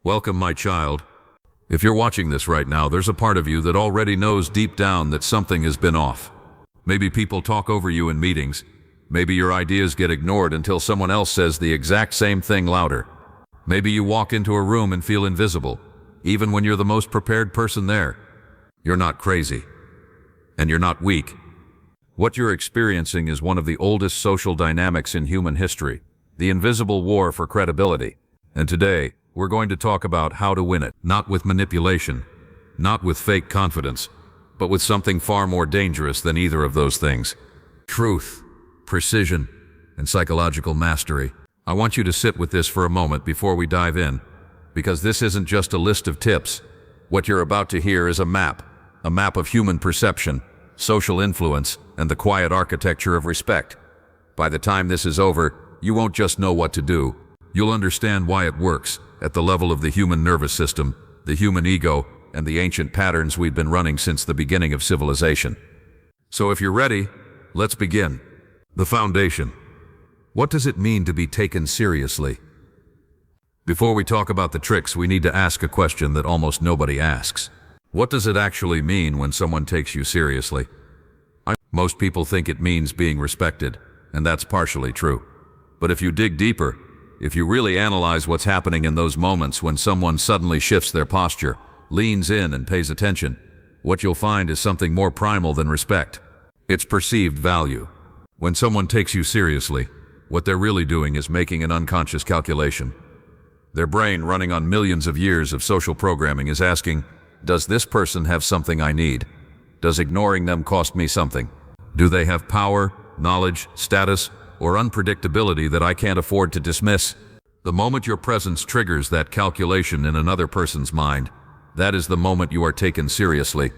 Welcome, my child. If you're watching this right now, there's a part of you that already knows deep down that something has been off. Maybe people talk over you in meetings. Maybe your ideas get ignored until someone else says the exact same thing louder. Maybe you walk into a room and feel invisible, even when you're the most prepared person there. You're not crazy. And you're not weak. What you're experiencing is one of the oldest social dynamics in human history, the invisible war for credibility. And today, we're going to talk about how to win it, not with manipulation, not with fake confidence, but with something far more dangerous than either of those things. Truth, precision, and psychological mastery. I want you to sit with this for a moment before we dive in, because this isn't just a list of tips. What you're about to hear is a map of human perception, social influence, and the quiet architecture of respect. By the time this is over, you won't just know what to do, you'll understand why it works at the level of the human nervous system, the human ego, and the ancient patterns we've been running since the beginning of civilization. So if you're ready, let's begin. The foundation. What does it mean to be taken seriously? Before we talk about the tricks, we need to ask a question that almost nobody asks. What does it actually mean when someone takes you seriously? Most people think it means being respected, and that's partially true. But if you dig deeper, if you really analyze what's happening in those moments when someone suddenly shifts their posture, leans in and pays attention, what you'll find is something more primal than respect. It's perceived value. When someone takes you seriously, what they're really doing is making an unconscious calculation. Their brain, running on millions of years of social programming, is asking, does this person have something I need? Does ignoring them cost me something? Do they have power, knowledge, status, or unpredictability that I can't afford to dismiss? The moment your presence triggers that calculation in another person's mind, that is the moment you are taken seriously.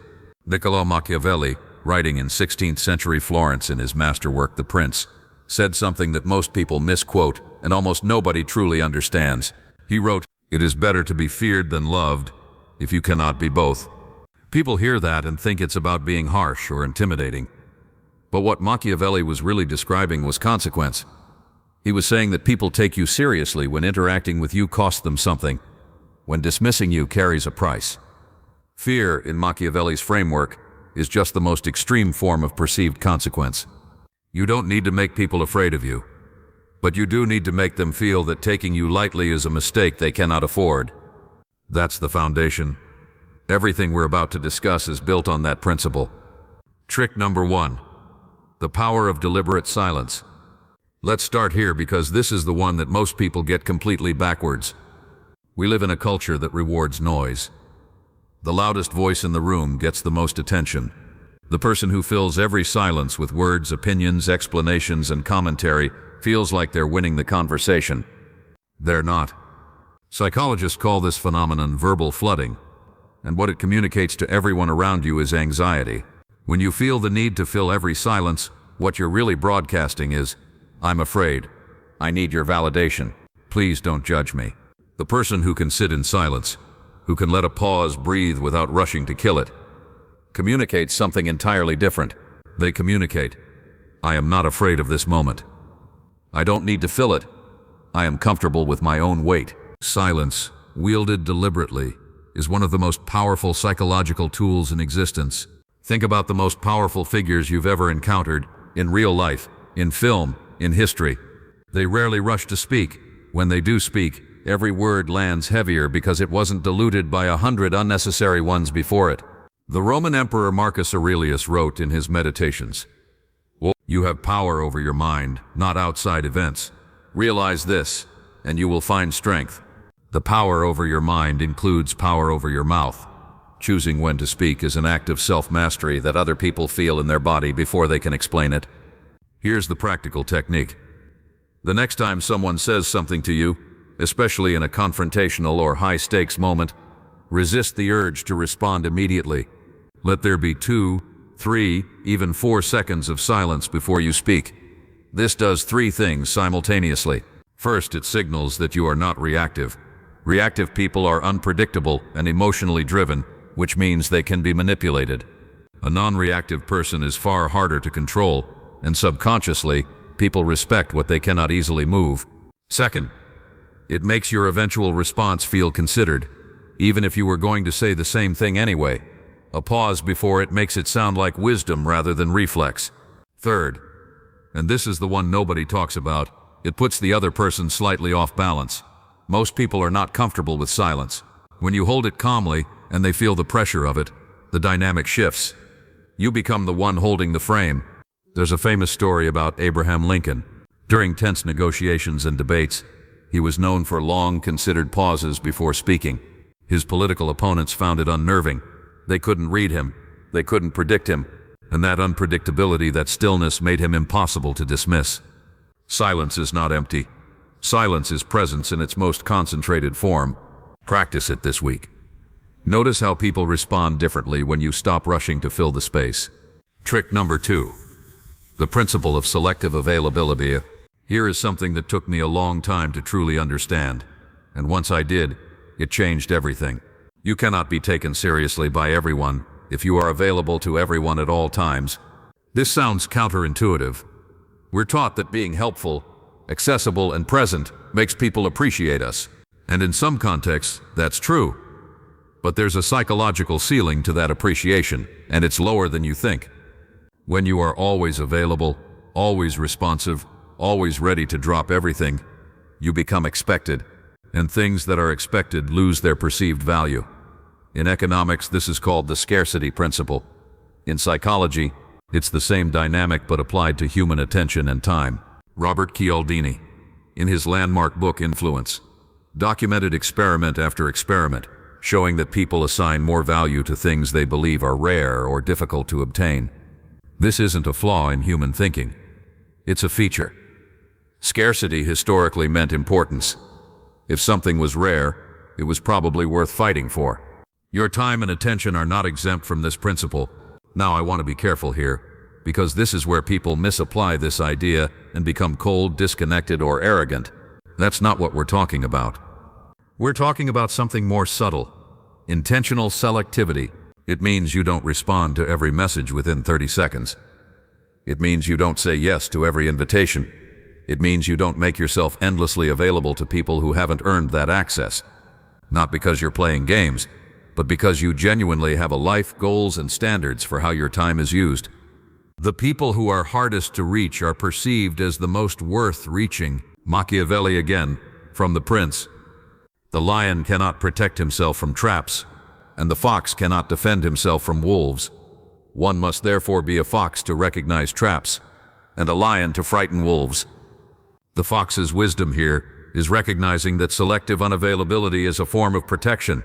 Niccolo Machiavelli, writing in 16th century Florence in his masterwork The Prince, said something that most people misquote and almost nobody truly understands. He wrote, "It is better to be feared than loved, if you cannot be both." People hear that and think it's about being harsh or intimidating. But what Machiavelli was really describing was consequence. He was saying that people take you seriously when interacting with you costs them something, when dismissing you carries a price. Fear, in Machiavelli's framework, is just the most extreme form of perceived consequence. You don't need to make people afraid of you, but you do need to make them feel that taking you lightly is a mistake they cannot afford. That's the foundation. Everything we're about to discuss is built on that principle. Trick number 1. The power of deliberate silence. Let's start here because this is the one that most people get completely backwards. We live in a culture that rewards noise. The loudest voice in the room gets the most attention. The person who fills every silence with words, opinions, explanations, and commentary feels like they're winning the conversation. They're not. Psychologists call this phenomenon verbal flooding, and what it communicates to everyone around you is anxiety. When you feel the need to fill every silence, what you're really broadcasting is, "I'm afraid. I need your validation. Please don't judge me." The person who can sit in silence, who can let a pause breathe without rushing to kill it, communicates something entirely different. They communicate, "I am not afraid of this moment. I don't need to fill it. I am comfortable with my own weight." Silence, wielded deliberately, is one of the most powerful psychological tools in existence. Think about the most powerful figures you've ever encountered, in real life, in film, in history. They rarely rush to speak. When they do speak, every word lands heavier because it wasn't diluted by 100 unnecessary ones before it. The Roman Emperor Marcus Aurelius wrote in his Meditations, "You have power over your mind, not outside events. Realize this, and you will find strength." The power over your mind includes power over your mouth. Choosing when to speak is an act of self-mastery that other people feel in their body before they can explain it. Here's the practical technique. The next time someone says something to you, especially in a confrontational or high-stakes moment, resist the urge to respond immediately. Let there be 2, 3, even 4 seconds of silence before you speak. This does 3 things simultaneously. First, it signals that you are not reactive. Reactive people are unpredictable and emotionally driven, which means they can be manipulated. A non-reactive person is far harder to control, and subconsciously, people respect what they cannot easily move. Second, It makes your eventual response feel considered, even if you were going to say the same thing anyway. A pause before it makes it sound like wisdom rather than reflex. Third, and this is the one nobody talks about, it puts the other person slightly off balance. Most people are not comfortable with silence. When you hold it calmly and they feel the pressure of it, the dynamic shifts. You become the one holding the frame. There's a famous story about Abraham Lincoln. During tense negotiations and debates, he was known for long, considered pauses before speaking. His political opponents found it unnerving. They couldn't read him. They couldn't predict him. And that unpredictability, that stillness, made him impossible to dismiss. Silence is not empty. Silence is presence in its most concentrated form. Practice it this week. Notice how people respond differently when you stop rushing to fill the space. Trick number 2. The principle of selective availability. Here is something that took me a long time to truly understand. And once I did, it changed everything. You cannot be taken seriously by everyone if you are available to everyone at all times. This sounds counterintuitive. We're taught that being helpful, accessible, and present makes people appreciate us. And in some contexts, that's true. But there's a psychological ceiling to that appreciation, and it's lower than you think. When you are always available, always responsive, always ready to drop everything, you become expected, and things that are expected lose their perceived value. In economics, this is called the scarcity principle. In psychology, it's the same dynamic but applied to human attention and time. Robert Cialdini, in his landmark book Influence, documented experiment after experiment, showing that people assign more value to things they believe are rare or difficult to obtain. This isn't a flaw in human thinking. It's a feature. Scarcity historically meant importance. If something was rare, it was probably worth fighting for. Your time and attention are not exempt from this principle. Now I want to be careful here, because this is where people misapply this idea and become cold, disconnected, or arrogant. That's not what we're talking about. We're talking about something more subtle. Intentional selectivity. It means you don't respond to every message within 30 seconds. It means you don't say yes to every invitation. It means you don't make yourself endlessly available to people who haven't earned that access. Not because you're playing games, but because you genuinely have a life, goals, and standards for how your time is used. The people who are hardest to reach are perceived as the most worth reaching. Machiavelli again, from The Prince. The lion cannot protect himself from traps, and the fox cannot defend himself from wolves. One must therefore be a fox to recognize traps, and a lion to frighten wolves. The fox's wisdom here is recognizing that selective unavailability is a form of protection.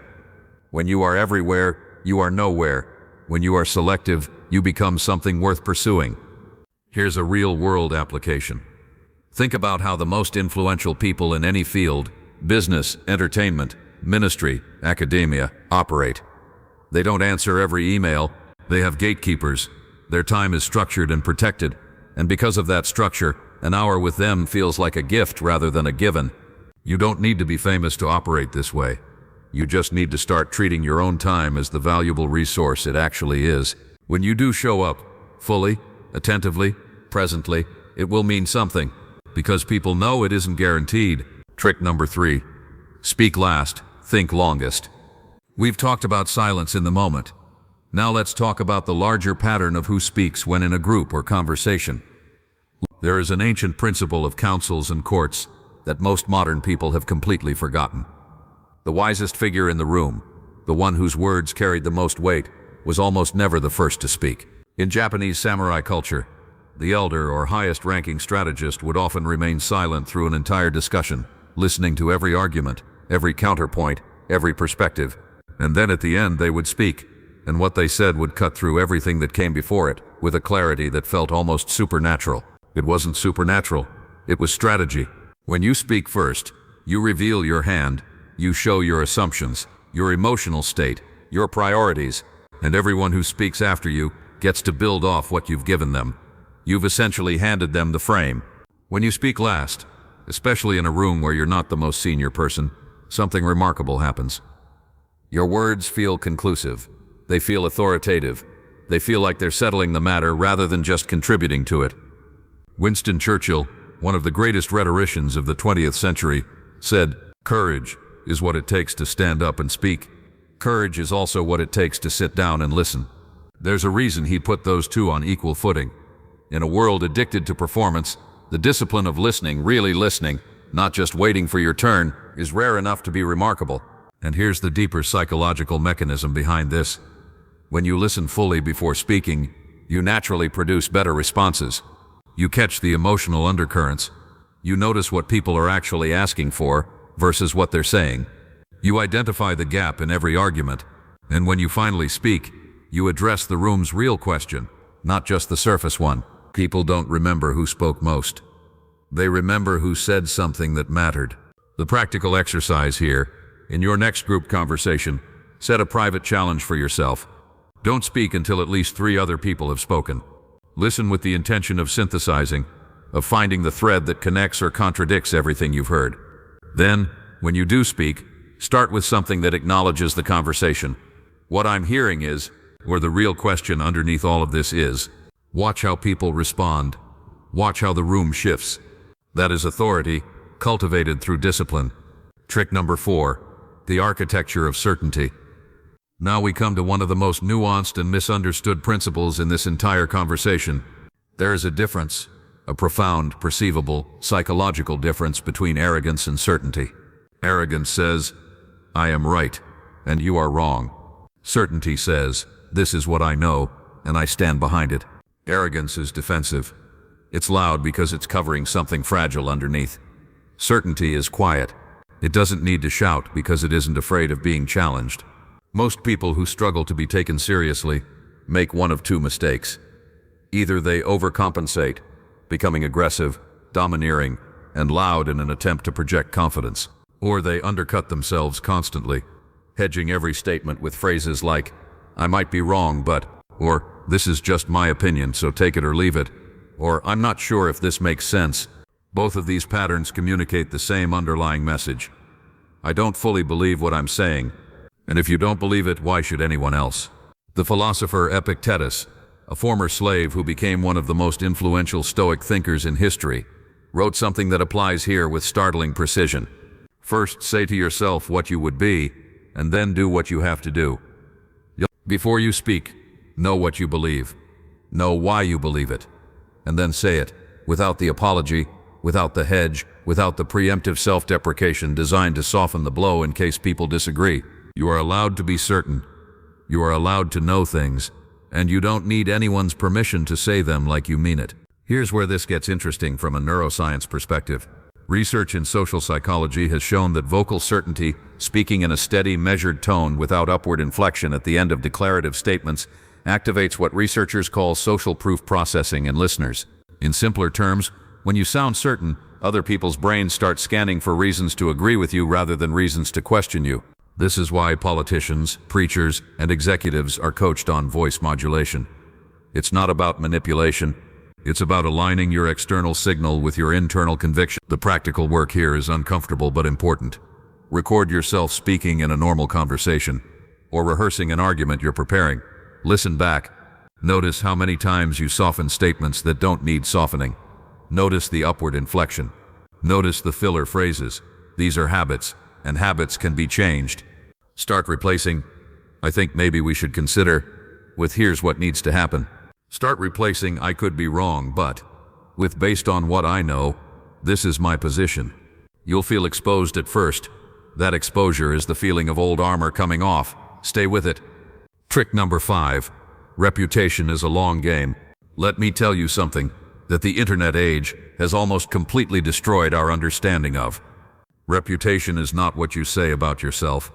When you are everywhere, you are nowhere. When you are selective, you become something worth pursuing. Here's a real-world application. Think about how the most influential people in any field, business, entertainment, ministry, academia, operate. They don't answer every email. They have gatekeepers. Their time is structured and protected, and because of that structure, an hour with them feels like a gift rather than a given. You don't need to be famous to operate this way. You just need to start treating your own time as the valuable resource it actually is. When you do show up, fully, attentively, presently, it will mean something, because people know it isn't guaranteed. Trick number 3. Speak last, think longest. We've talked about silence in the moment. Now let's talk about the larger pattern of who speaks when in a group or conversation. There is an ancient principle of councils and courts that most modern people have completely forgotten. The wisest figure in the room, the one whose words carried the most weight, was almost never the first to speak. In Japanese samurai culture, the elder or highest-ranking strategist would often remain silent through an entire discussion, listening to every argument, every counterpoint, every perspective, and then at the end they would speak, and what they said would cut through everything that came before it, with a clarity that felt almost supernatural. It wasn't supernatural, it was strategy. When you speak first, you reveal your hand, you show your assumptions, your emotional state, your priorities, and everyone who speaks after you gets to build off what you've given them. You've essentially handed them the frame. When you speak last, especially in a room where you're not the most senior person, something remarkable happens. Your words feel conclusive. They feel authoritative. They feel like they're settling the matter rather than just contributing to it. Winston Churchill, one of the greatest rhetoricians of the 20th century, said, Courage is what it takes to stand up and speak. Courage is also what it takes to sit down and listen. There's a reason he put those two on equal footing. In a world addicted to performance, the discipline of listening, really listening, not just waiting for your turn, is rare enough to be remarkable. And here's the deeper psychological mechanism behind this. When you listen fully before speaking, you naturally produce better responses. You catch the emotional undercurrents. You notice what people are actually asking for versus what they're saying. You identify the gap in every argument. And when you finally speak, you address the room's real question, not just the surface one. People don't remember who spoke most. They remember who said something that mattered. The practical exercise here, in your next group conversation, set a private challenge for yourself. Don't speak until at least 3 other people have spoken. Listen with the intention of synthesizing, of finding the thread that connects or contradicts everything you've heard. Then, when you do speak, start with something that acknowledges the conversation. What I'm hearing is, or the real question underneath all of this is, watch how people respond. Watch how the room shifts. That is authority, cultivated through discipline. Trick number 4, the architecture of certainty. Now we come to one of the most nuanced and misunderstood principles in this entire conversation. There is a difference, a profound, perceivable, psychological difference between arrogance and certainty. Arrogance says, I am right, and you are wrong. Certainty says, this is what I know, and I stand behind it. Arrogance is defensive. It's loud because it's covering something fragile underneath. Certainty is quiet. It doesn't need to shout because it isn't afraid of being challenged. Most people who struggle to be taken seriously make one of 2 mistakes. Either they overcompensate, becoming aggressive, domineering, and loud in an attempt to project confidence, or they undercut themselves constantly, hedging every statement with phrases like, I might be wrong, but, or this is just my opinion, so take it or leave it, or I'm not sure if this makes sense. Both of these patterns communicate the same underlying message. I don't fully believe what I'm saying, and if you don't believe it, why should anyone else? The philosopher Epictetus, a former slave who became one of the most influential Stoic thinkers in history, wrote something that applies here with startling precision. First, say to yourself what you would be, and then do what you have to do. Before you speak, know what you believe. Know why you believe it. And then say it, without the apology, without the hedge, without the preemptive self-deprecation designed to soften the blow in case people disagree. You are allowed to be certain. You are allowed to know things, and you don't need anyone's permission to say them like you mean it. Here's where this gets interesting from a neuroscience perspective. Research in social psychology has shown that vocal certainty, speaking in a steady, measured tone without upward inflection at the end of declarative statements, activates what researchers call social proof processing in listeners. In simpler terms, when you sound certain, other people's brains start scanning for reasons to agree with you rather than reasons to question you. This is why politicians, preachers, and executives are coached on voice modulation. It's not about manipulation. It's about aligning your external signal with your internal conviction. The practical work here is uncomfortable but important. Record yourself speaking in a normal conversation, or rehearsing an argument you're preparing. Listen back. Notice how many times you soften statements that don't need softening. Notice the upward inflection. Notice the filler phrases. These are habits, and habits can be changed. Start replacing, I think maybe we should consider, with here's what needs to happen. Start replacing I could be wrong, but, with based on what I know, this is my position. You'll feel exposed at first. That exposure is the feeling of old armor coming off. Stay with it. Trick number 5. Reputation is a long game. Let me tell you something that the internet age has almost completely destroyed our understanding of. Reputation is not what you say about yourself.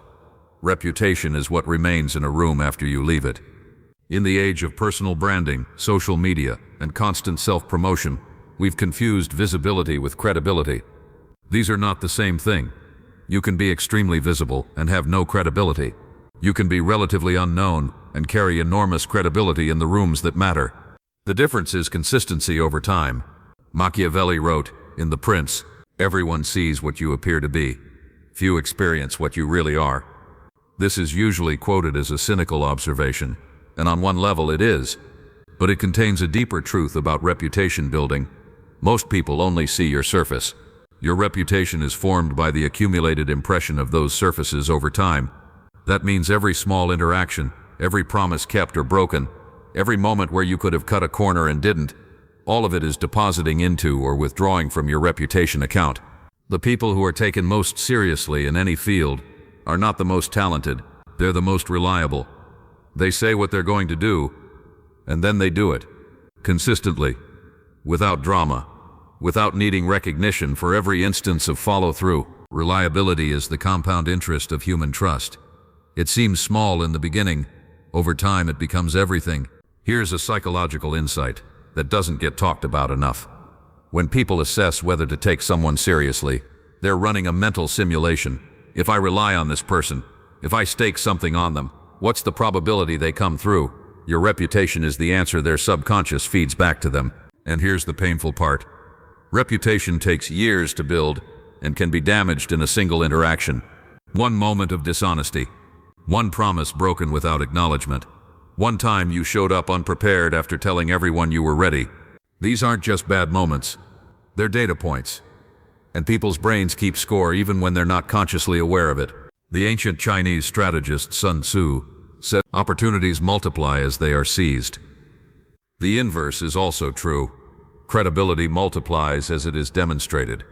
Reputation is what remains in a room after you leave it. In the age of personal branding, social media, and constant self-promotion, we've confused visibility with credibility. These are not the same thing. You can be extremely visible and have no credibility. You can be relatively unknown and carry enormous credibility in the rooms that matter. The difference is consistency over time. Machiavelli wrote, in The Prince, everyone sees what you appear to be. Few experience what you really are. This is usually quoted as a cynical observation, and on one level it is, but it contains a deeper truth about reputation building. Most people only see your surface. Your reputation is formed by the accumulated impression of those surfaces over time. That means every small interaction, every promise kept or broken, every moment where you could have cut a corner and didn't, all of it is depositing into or withdrawing from your reputation account. The people who are taken most seriously in any field are not the most talented, they're the most reliable. They say what they're going to do, and then they do it. Consistently, without drama, without needing recognition for every instance of follow-through. Reliability is the compound interest of human trust. It seems small in the beginning. Over time, it becomes everything. Here's a psychological insight that doesn't get talked about enough. When people assess whether to take someone seriously, they're running a mental simulation. If I rely on this person, if I stake something on them, what's the probability they come through? Your reputation is the answer their subconscious feeds back to them. And here's the painful part. Reputation takes years to build and can be damaged in a single interaction. One moment of dishonesty. One promise broken without acknowledgement. One time you showed up unprepared after telling everyone you were ready. These aren't just bad moments. They're data points. And people's brains keep score even when they're not consciously aware of it. The ancient Chinese strategist Sun Tzu said, "Opportunities multiply as they are seized." The inverse is also true. Credibility multiplies as it is demonstrated.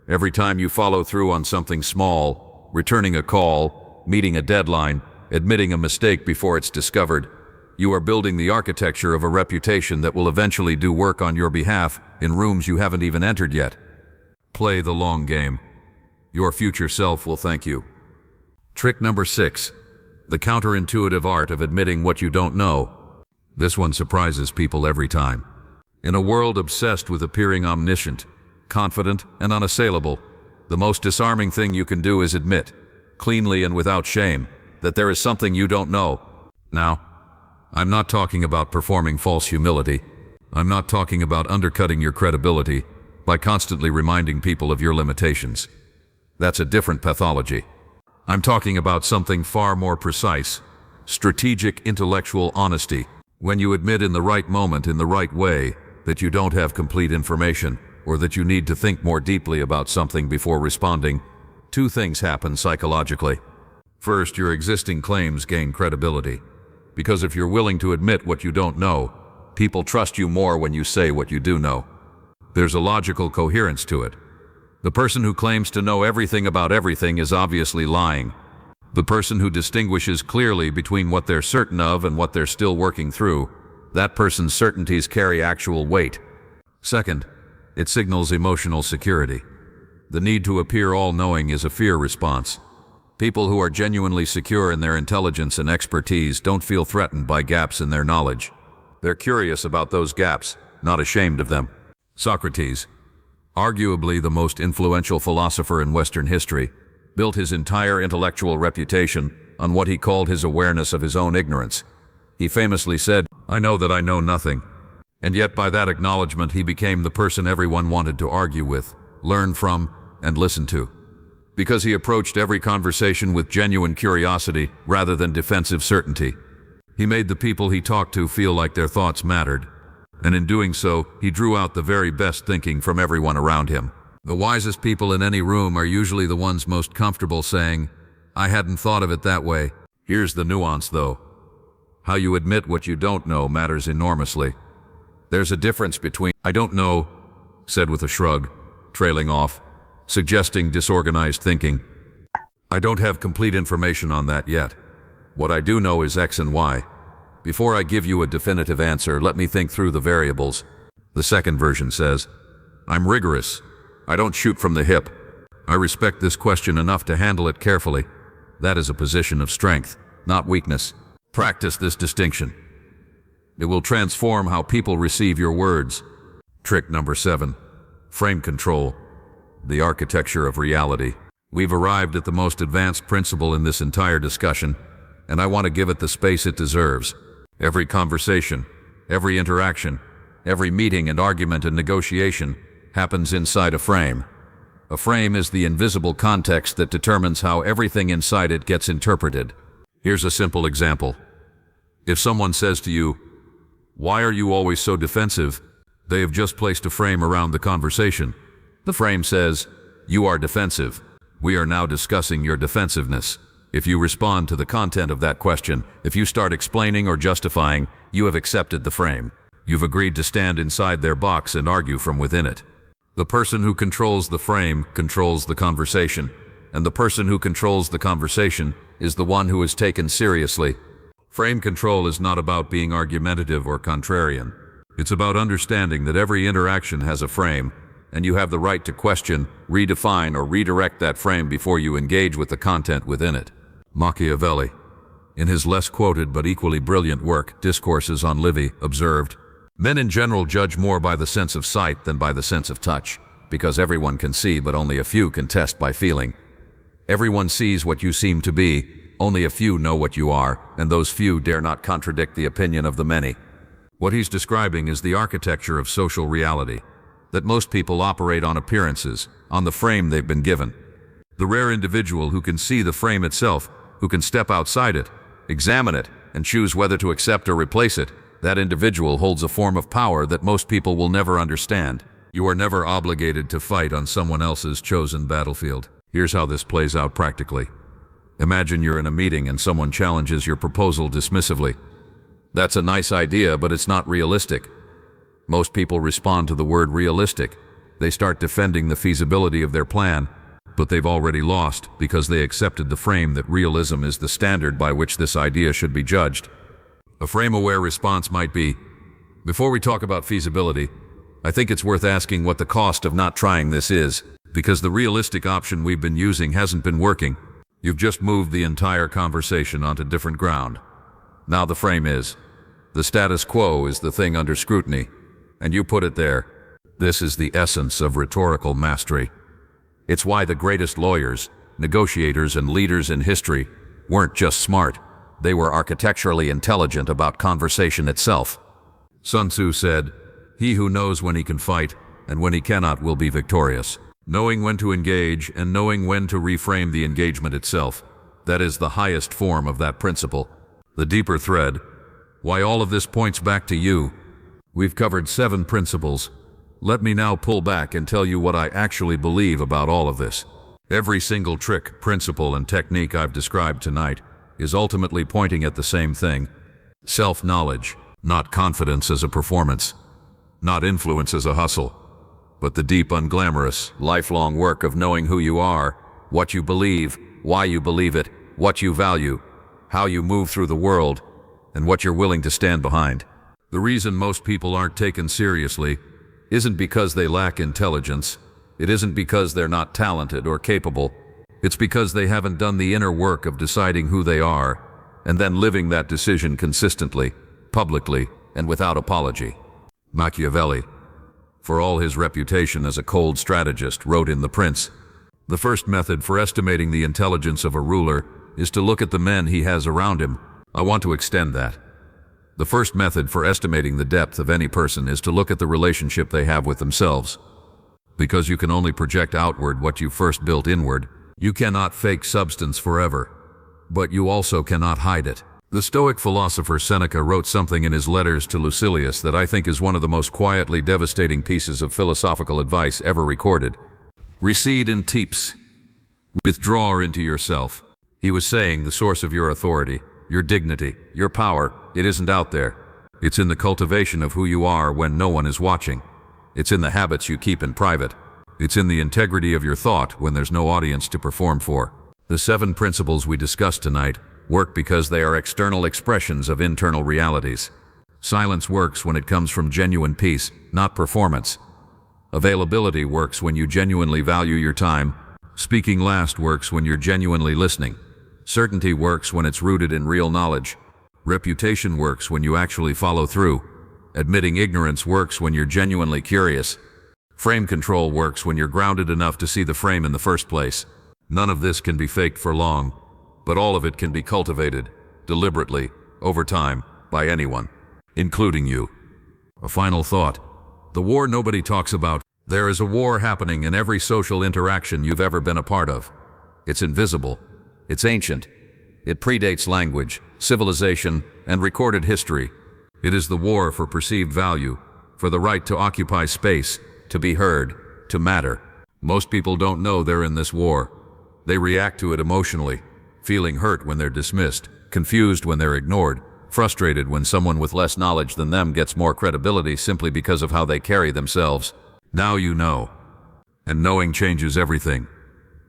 Every time you follow through on something small, returning a call, meeting a deadline, admitting a mistake before it's discovered, you are building the architecture of a reputation that will eventually do work on your behalf in rooms you haven't even entered yet. Play the long game. Your future self will thank you. Trick number 6. The counterintuitive art of admitting what you don't know. This one surprises people every time. In a world obsessed with appearing omniscient, confident, and unassailable, the most disarming thing you can do is admit, cleanly and without shame, that there is something you don't know. Now, I'm not talking about performing false humility. I'm not talking about undercutting your credibility by constantly reminding people of your limitations. That's a different pathology. I'm talking about something far more precise, strategic intellectual honesty. When you admit in the right moment, in the right way, that you don't have complete information, or that you need to think more deeply about something before responding, two things happen psychologically. First, your existing claims gain credibility. Because if you're willing to admit what you don't know, people trust you more when you say what you do know. There's a logical coherence to it. The person who claims to know everything about everything is obviously lying. The person who distinguishes clearly between what they're certain of and what they're still working through, that person's certainties carry actual weight. Second, it signals emotional security. The need to appear all-knowing is a fear response. People who are genuinely secure in their intelligence and expertise don't feel threatened by gaps in their knowledge. They're curious about those gaps, not ashamed of them. Socrates, arguably the most influential philosopher in Western history, built his entire intellectual reputation on what he called his awareness of his own ignorance. He famously said, "I know that I know nothing." And yet by that acknowledgement he became the person everyone wanted to argue with, learn from, and listen to. Because he approached every conversation with genuine curiosity rather than defensive certainty. He made the people he talked to feel like their thoughts mattered. And in doing so, he drew out the very best thinking from everyone around him. The wisest people in any room are usually the ones most comfortable saying, "I hadn't thought of it that way." Here's the nuance, though. How you admit what you don't know matters enormously. There's a difference between "I don't know," said with a shrug, trailing off, suggesting disorganized thinking. "I don't have complete information on that yet. What I do know is X and Y. Before I give you a definitive answer, let me think through the variables." The second version says, "I'm rigorous. I don't shoot from the hip. I respect this question enough to handle it carefully." That is a position of strength, not weakness. Practice this distinction. It will transform how people receive your words. Trick number 7. Frame control. The architecture of reality. We've arrived at the most advanced principle in this entire discussion, and I want to give it the space it deserves. Every conversation, every interaction, every meeting and argument and negotiation happens inside a frame. A frame is the invisible context that determines how everything inside it gets interpreted. Here's a simple example. If someone says to you, "Why are you always so defensive?" they have just placed a frame around the conversation. The frame says, You are defensive. We are now discussing your defensiveness. If you respond to the content of that question, if you start explaining or justifying, you have accepted the frame. You've agreed to stand inside their box and argue from within it. The person who controls the frame controls the conversation, and the person who controls the conversation is the one who is taken seriously. Frame control is not about being argumentative or contrarian. It's about understanding that every interaction has a frame, and you have the right to question, redefine, or redirect that frame before you engage with the content within it. Machiavelli, in his less quoted but equally brilliant work, Discourses on Livy, observed, "Men in general judge more by the sense of sight than by the sense of touch, because everyone can see but only a few can test by feeling. Everyone sees what you seem to be, only a few know what you are, and those few dare not contradict the opinion of the many." What he's describing is the architecture of social reality, that most people operate on appearances, on the frame they've been given. The rare individual who can see the frame itself, who can step outside it, examine it, and choose whether to accept or replace it, that individual holds a form of power that most people will never understand. You are never obligated to fight on someone else's chosen battlefield. Here's how this plays out practically. Imagine you're in a meeting and someone challenges your proposal dismissively. That's a nice idea, but it's not realistic. Most people respond to the word realistic. They start defending the feasibility of their plan, but they've already lost because they accepted the frame that realism is the standard by which this idea should be judged. A frame-aware response might be, "Before we talk about feasibility, I think it's worth asking what the cost of not trying this is, because the realistic option we've been using hasn't been working." You've just moved the entire conversation onto different ground. Now the frame is, the status quo is the thing under scrutiny, and you put it there. This is the essence of rhetorical mastery. It's why the greatest lawyers, negotiators, and leaders in history weren't just smart. They were architecturally intelligent about conversation itself. Sun Tzu said, "He who knows when he can fight and when he cannot will be victorious." Knowing when to engage and knowing when to reframe the engagement itself, that is the highest form of that principle. The deeper thread, why all of this points back to you. We've covered 7 principles. Let me now pull back and tell you what I actually believe about all of this. Every single trick, principle, and technique I've described tonight is ultimately pointing at the same thing. Self-knowledge, not confidence as a performance, not influence as a hustle, but the deep, unglamorous, lifelong work of knowing who you are, what you believe, why you believe it, what you value, how you move through the world, and what you're willing to stand behind. The reason most people aren't taken seriously isn't because they lack intelligence. It isn't because they're not talented or capable. It's because they haven't done the inner work of deciding who they are, and then living that decision consistently, publicly, and without apology. Machiavelli, for all his reputation as a cold strategist, wrote in The Prince, "The first method for estimating the intelligence of a ruler is to look at the men he has around him." I want to extend that. The first method for estimating the depth of any person is to look at the relationship they have with themselves. Because you can only project outward what you first built inward. You cannot fake substance forever, but you also cannot hide it. The Stoic philosopher Seneca wrote something in his letters to Lucilius that I think is one of the most quietly devastating pieces of philosophical advice ever recorded. Recede in tiepes. Withdraw into yourself. He was saying the source of your authority, your dignity, your power, it isn't out there. It's in the cultivation of who you are when no one is watching. It's in the habits you keep in private. It's in the integrity of your thought when there's no audience to perform for. The 7 principles we discussed tonight work because they are external expressions of internal realities. Silence works when it comes from genuine peace, not performance. Availability works when you genuinely value your time. Speaking last works when you're genuinely listening. Certainty works when it's rooted in real knowledge. Reputation works when you actually follow through. Admitting ignorance works when you're genuinely curious. Frame control works when you're grounded enough to see the frame in the first place. None of this can be faked for long, but all of it can be cultivated, deliberately, over time, by anyone, including you. A final thought. The war nobody talks about. There is a war happening in every social interaction you've ever been a part of. It's invisible. It's ancient. It predates language, civilization, and recorded history. It is the war for perceived value, for the right to occupy space, to be heard, to matter. Most people don't know they're in this war. They react to it emotionally, feeling hurt when they're dismissed, confused when they're ignored, frustrated when someone with less knowledge than them gets more credibility simply because of how they carry themselves. Now you know. And knowing changes everything.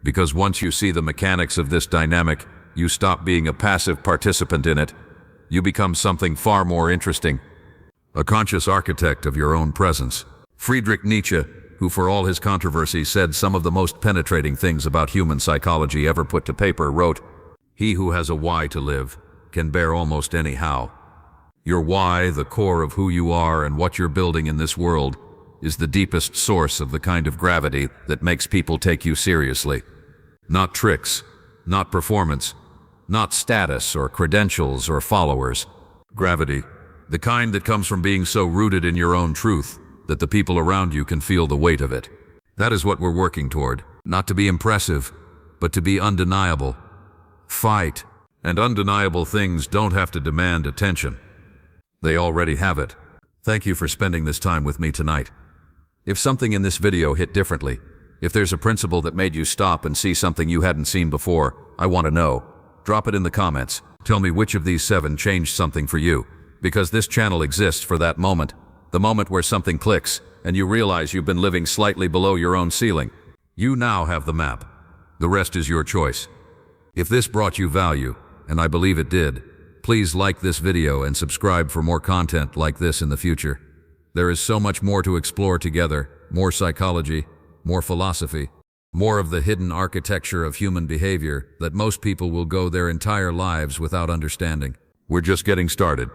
Because once you see the mechanics of this dynamic, you stop being a passive participant in it. You become something far more interesting. A conscious architect of your own presence. Friedrich Nietzsche, who for all his controversy said some of the most penetrating things about human psychology ever put to paper, wrote, "He who has a why to live can bear almost any how." Your why, the core of who you are and what you're building in this world, is the deepest source of the kind of gravity that makes people take you seriously. Not tricks, not performance, not status or credentials or followers. Gravity, the kind that comes from being so rooted in your own truth that the people around you can feel the weight of it. That is what we're working toward. Not to be impressive, but to be undeniable. Fight. And undeniable things don't have to demand attention. They already have it. Thank you for spending this time with me tonight. If something in this video hit differently, if there's a principle that made you stop and see something you hadn't seen before, I want to know. Drop it in the comments. Tell me which of these 7 changed something for you, because this channel exists for that moment, the moment where something clicks and you realize you've been living slightly below your own ceiling. You now have the map. The rest is your choice. If this brought you value, and I believe it did, please like this video and subscribe for more content like this in the future. There is so much more to explore together, more psychology, more philosophy, more of the hidden architecture of human behavior that most people will go their entire lives without understanding. We're just getting started.